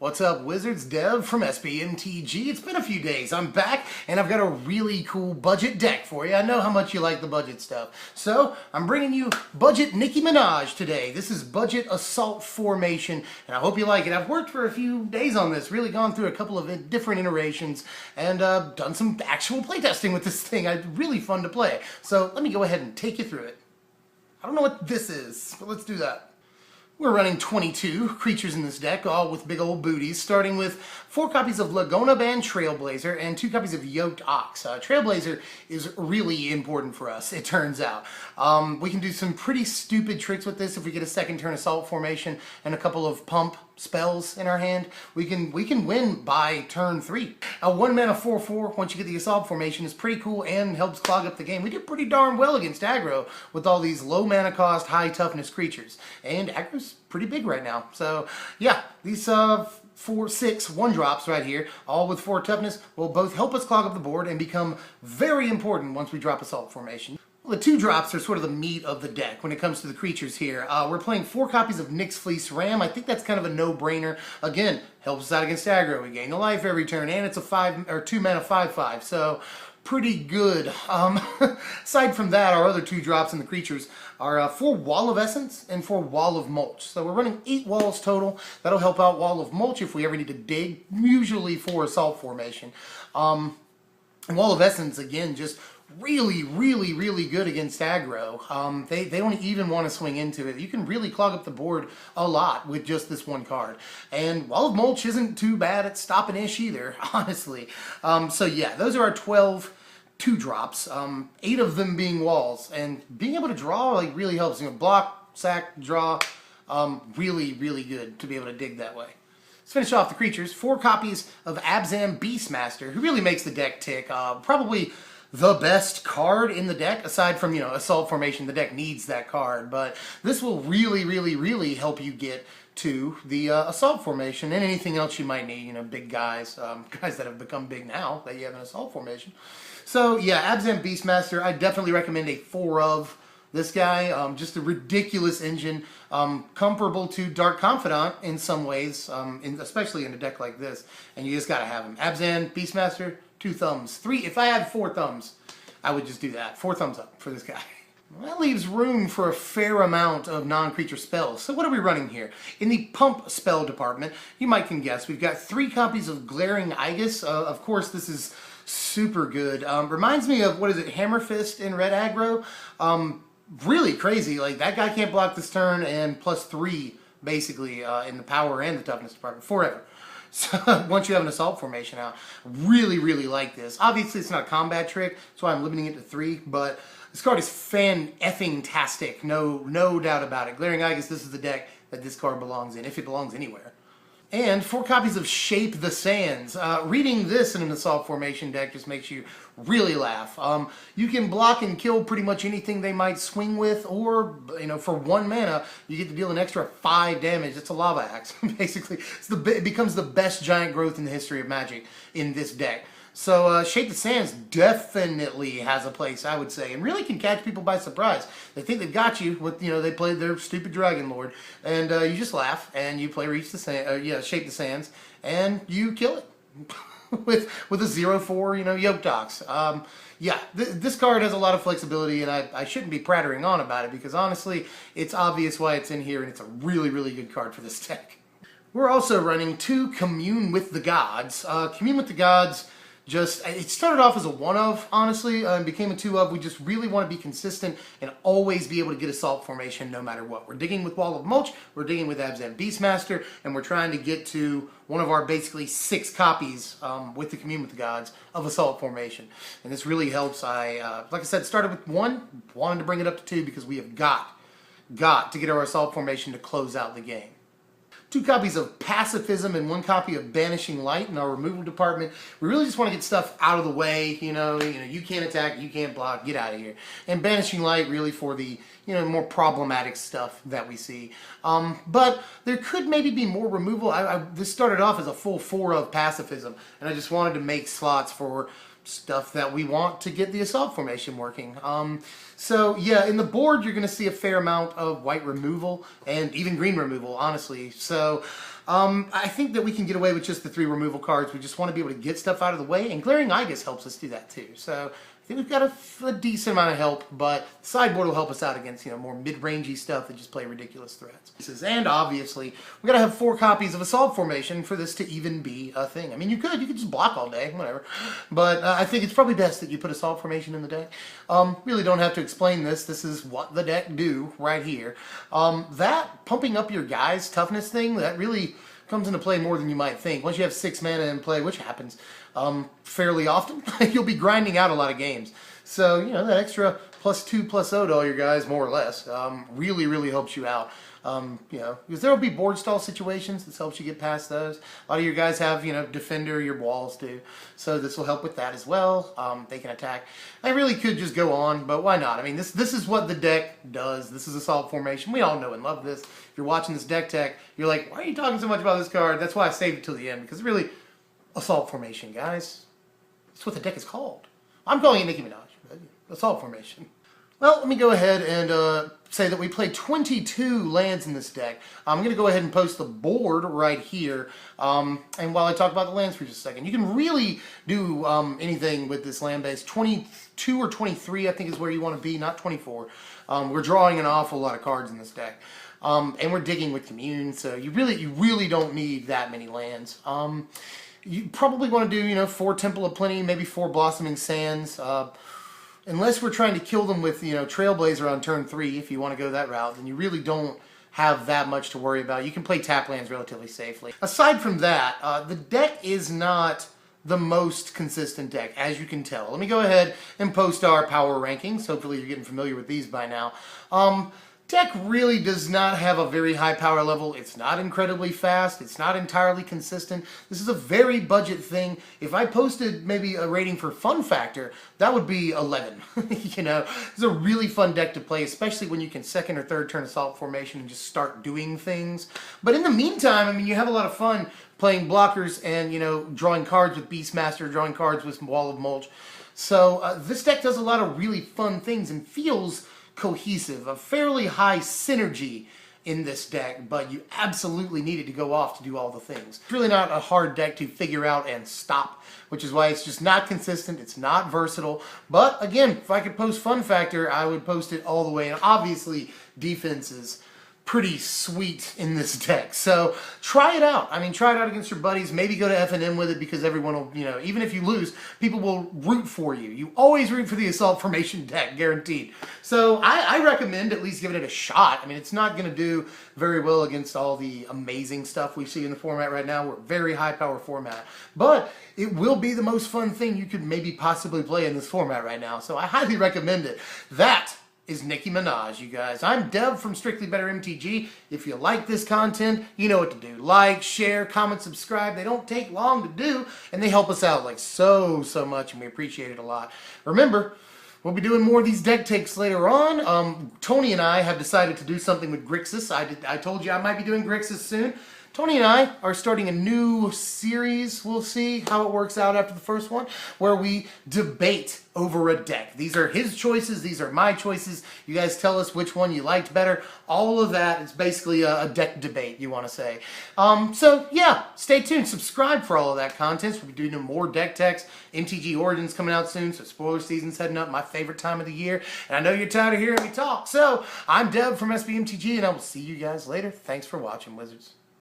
What's up, Wizards? Dev from MtG. It's been a few days. I'm back, and I've got a really cool budget deck for you. I know how much you like the budget stuff. So, I'm bringing you Budget Nicki Minaj today. This is Budget Assault Formation, and I hope you like it. I've worked for a few days on this, really gone through a couple of different iterations, and done some actual playtesting with this thing. It's really fun to play. So, let me go ahead and take you through it. I don't know what this is, but let's do that. We're running 22 creatures in this deck, all with big old booties, starting with 4 copies of Laguna Band Trailblazer and 2 copies of Yoked Ox. Trailblazer is really important for us, it turns out. We can do some pretty stupid tricks with this if we get a second turn assault formation and a couple of pump spells in our hand. We can win by turn 3. A 1 mana 4/4, once you get the assault formation, is pretty cool and helps clog up the game. We did pretty darn well against aggro with all these low mana cost, high toughness creatures. And aggro's pretty big right now. So yeah, these 4, 6 1-drops right here, all with 4 toughness, will both help us clog up the board and become very important once we drop assault formation. The 2-drops are sort of the meat of the deck when it comes to the creatures here. We're playing 4 copies of Nyx's Fleece Ram. I think that's kind of a no-brainer. Again, helps us out against aggro. We gain a life every turn, and it's a 2 mana 5/5, so pretty good. Aside from that, our other 2-drops in the creatures are 4 Wall of Essence and 4 Wall of Mulch. So we're running 8 walls total. That'll help out Wall of Mulch if we ever need to dig, usually for assault formation. And Wall of Essence, again, just really good against aggro. They don't even want to swing into it. You can really clog up the board a lot with just this one card. And Wall of Mulch isn't too bad at stopping ish either, honestly. So yeah, those are our 12 2-drops, 8 of them being walls, and being able to draw like really helps. You know, block, sack, draw, really good to be able to dig that way. Let's finish off the creatures. 4 copies of Abzan Beastmaster, who really makes the deck tick. Probably the best card in the deck, aside from, you know, assault formation. The deck needs that card, but this will really help you get to the assault formation and anything else you might need. You know, big guys, guys that have become big now that you have an assault formation. So yeah, Abzan Beastmaster, I definitely recommend a 4 of this guy. Just a ridiculous engine, comparable to Dark Confidant in some ways, especially in a deck like this, and you just gotta have him. Abzan Beastmaster, 2 thumbs. 3, if I had 4 thumbs, I would just do that. 4 thumbs up for this guy. That leaves room for a fair amount of non-creature spells. So what are we running here? In the pump spell department, you might can guess, we've got 3 copies of Glaring Aegis. Of course, this is super good. Reminds me of, what is it, Hammer Fist in red aggro? Really crazy. Like, that guy can't block this turn, and +3, basically, in the power and the toughness department, forever. So once you have an assault formation out, really like this. Obviously, it's not a combat trick, that's why I'm limiting it to 3, but this card is fan-effing-tastic, no doubt about it. Glaring Aegis, this is the deck that this card belongs in, if it belongs anywhere. And 4 copies of Shape the Sands. Reading this in an assault formation deck just makes you really laugh. You can block and kill pretty much anything they might swing with, or, you know, for 1 mana, you get to deal an extra 5 damage. It's a lava axe, basically. It becomes the best giant growth in the history of Magic in this deck. So Shape the Sands definitely has a place, I would say, and really can catch people by surprise. They think they've got you with, you know, they played their stupid Dragon Lord, and you just laugh and you play Shape the Sands, and you kill it with a 0/4, you know, Yoked Ox. Yeah, this card has a lot of flexibility, and I shouldn't be prattling on about it because honestly, it's obvious why it's in here, and it's a really good card for this deck. We're also running 2 Commune with the Gods. Commune with the Gods. It started off as a 1 of, honestly, and became a 2 of. We just really want to be consistent and always be able to get assault formation no matter what. We're digging with Wall of Mulch, we're digging with Abzan Beastmaster, and we're trying to get to one of our basically 6 copies with the Commune with the Gods of assault formation. And this really helps. Like I said, started with 1, wanted to bring it up to 2 because we have got to get our assault formation to close out the game. 2 copies of Pacifism and 1 copy of Banishing Light in our removal department. We really just want to get stuff out of the way. You know, you can't attack, you can't block, get out of here. And Banishing Light really for the, you know, more problematic stuff that we see. But there could maybe be more removal. This started off as a full 4 of Pacifism, and I just wanted to make slots for stuff that we want to get the assault formation working. So yeah, in the board you're going to see a fair amount of white removal and even green removal, honestly. So I think that we can get away with just the 3 removal cards. We just want to be able to get stuff out of the way, and Glaring Igus helps us do that too. So I think we've got a decent amount of help, but sideboard will help us out against, you know, more mid-rangey stuff that just play ridiculous threats. And obviously, we got to have 4 copies of Assault Formation for this to even be a thing. I mean, you could just block all day, whatever. But I think it's probably best that you put Assault Formation in the deck. Really don't have to explain this. This is what the deck do right here. That pumping up your guys' toughness thing, that really comes into play more than you might think. Once you have 6 mana in play, which happens fairly often, you'll be grinding out a lot of games. So, you know, that extra +2/+0 to all your guys, more or less, really, really helps you out. You know, because there will be board stall situations. This helps you get past those. A lot of your guys have, you know, defender, your walls do. So this will help with that as well. They can attack. I really could just go on, but why not? I mean, this is what the deck does. This is Assault Formation. We all know and love this. If you're watching this deck tech, you're like, why are you talking so much about this card? That's why I saved it till the end, because it's really Assault Formation, guys. That's what the deck is called. I'm calling it Nicki Minaj. Assault Formation. Well, let me go ahead and say that we played 22 lands in this deck. I'm going to go ahead and post the board right here. And while I talk about the lands for just a second, you can really do anything with this land base. 22 or 23, I think, is where you want to be, not 24. We're drawing an awful lot of cards in this deck. And we're digging with Commune, so you really don't need that many lands. You probably want to do, you know, 4 Temple of Plenty, maybe 4 Blossoming Sands. Unless we're trying to kill them with, you know, Trailblazer on turn 3, if you want to go that route, then you really don't have that much to worry about. You can play tap lands relatively safely. Aside from that, the deck is not the most consistent deck, as you can tell. Let me go ahead and post our power rankings. Hopefully you're getting familiar with these by now. Deck really does not have a very high power level. It's not incredibly fast. It's not entirely consistent. This is a very budget thing. If I posted maybe a rating for fun factor, that would be 11. You know, it's a really fun deck to play, especially when you can second or third turn Assault Formation and just start doing things. But in the meantime, I mean, you have a lot of fun playing blockers and, you know, drawing cards with Beastmaster, drawing cards with Wall of Mulch. So this deck does a lot of really fun things and feels cohesive, a fairly high synergy in this deck, but you absolutely need it to go off to do all the things. It's really not a hard deck to figure out and stop, which is why it's just not consistent, it's not versatile. But again, if I could post fun factor, I would post it all the way, and obviously defense is pretty sweet in this deck. So try it out. I mean, try it out against your buddies. Maybe go to FNM with it, because everyone will, you know, even if you lose, people will root for you. You always root for the Assault Formation deck, guaranteed. So I recommend at least giving it a shot. I mean, it's not going to do very well against all the amazing stuff we see in the format right now. We're a very high power format. But it will be the most fun thing you could maybe possibly play in this format right now. So I highly recommend it. That is Nicki Minaj, you guys. I'm Dev from Strictly Better MTG. If you like this content, you know what to do. Like, share, comment, subscribe. They don't take long to do, and they help us out like so much, and we appreciate it a lot. Remember, we'll be doing more of these deck takes later on. Tony and I have decided to do something with Grixis. I told you I might be doing Grixis soon. Tony and I are starting a new series. We'll see how it works out after the first one, where we debate over a deck. These are his choices. These are my choices. You guys tell us which one you liked better. All of that is basically a deck debate, you want to say. So, yeah, stay tuned. Subscribe for all of that content. We'll be doing more deck techs. MTG Origins coming out soon, so spoiler season's heading up, my favorite time of the year. And I know you're tired of hearing me talk. So, I'm Dev from SBMTG, and I will see you guys later. Thanks for watching, Wizards.